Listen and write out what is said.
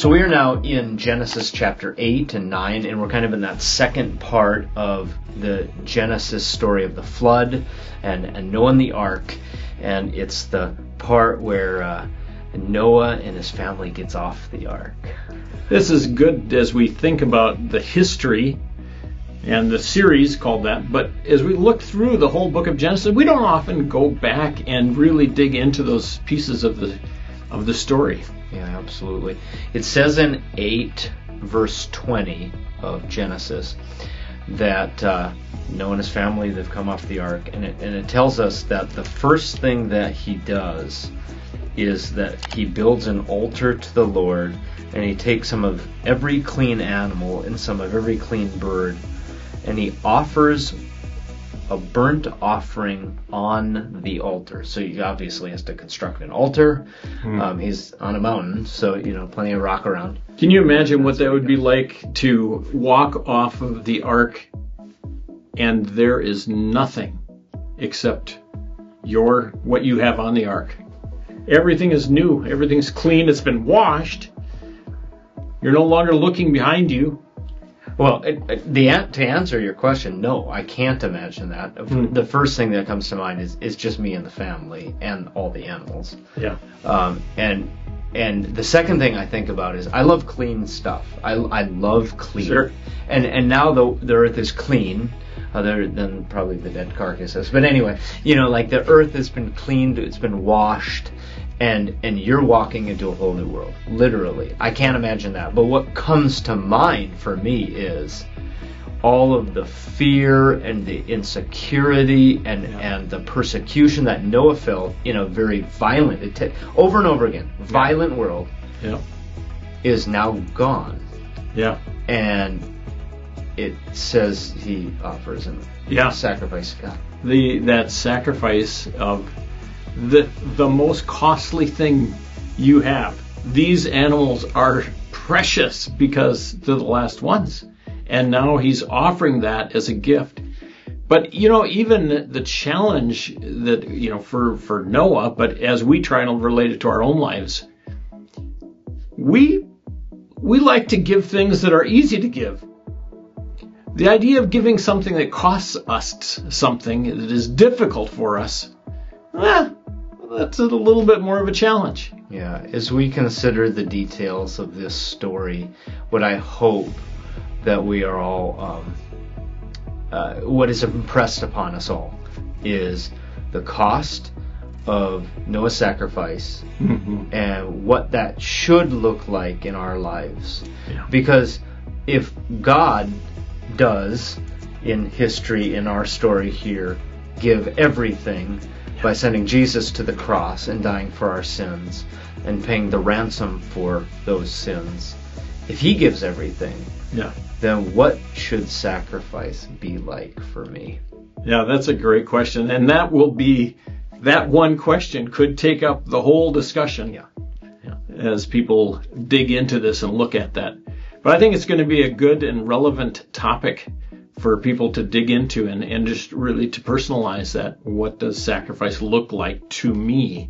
So we are now in Genesis chapter 8 and 9, and we're kind of in that second part of the Genesis story of the flood and Noah and the ark. And it's the part where Noah and his family gets off the ark. This is good as we think about the history and the series called that. But as we look through the whole book of Genesis, we don't often go back and really dig into those pieces of the story. Yeah, absolutely. It says in 8 verse 20 of Genesis that Noah and his family, they've come off the ark, and it tells us that the first thing that he does is that he builds an altar to the Lord, and he takes some of every clean animal and some of every clean bird, and he offers a burnt offering on the altar. So he obviously has to construct an altar. He's on a mountain, so plenty of rock around. Can you imagine what that would be like to walk off of the ark and there is nothing except what you have on the ark? Everything is new. Everything's clean. It's been washed. You're no longer looking behind you. Well, to answer your question, no, I can't imagine that. The first thing that comes to mind is just me and the family and all the animals. Yeah. And the second thing I think about is I love clean stuff. I love clean. Sure. And now the earth is clean, other than probably the dead carcasses. But anyway, like the earth has been cleaned, it's been washed, and you're walking into a whole new world. Literally. I can't imagine that. But what comes to mind for me is all of the fear and the insecurity and the persecution that Noah felt in a very violent, over and over again, violent world is now gone. Yeah. And it says he offers a sacrifice to God. That sacrifice of the most costly thing you have. These animals are precious because they're the last ones. And now he's offering that as a gift. But, even the challenge that, for Noah, but as we try and relate it to our own lives, we like to give things that are easy to give. The idea of giving something that costs us something that is difficult for us, that's a little bit more of a challenge. Yeah, as we consider the details of this story, what I hope that we are all, what is impressed upon us all is the cost of Noah's sacrifice and what that should look like in our lives. Yeah. Because if God does, in history, in our story here, give everything by sending Jesus to the cross and dying for our sins and paying the ransom for those sins, if he gives everything, then what should sacrifice be like for me? Yeah, that's a great question. And that one question could take up the whole discussion as people dig into this and look at that. But I think it's going to be a good and relevant topic for people to dig into and just really to personalize that. What does sacrifice look like to me?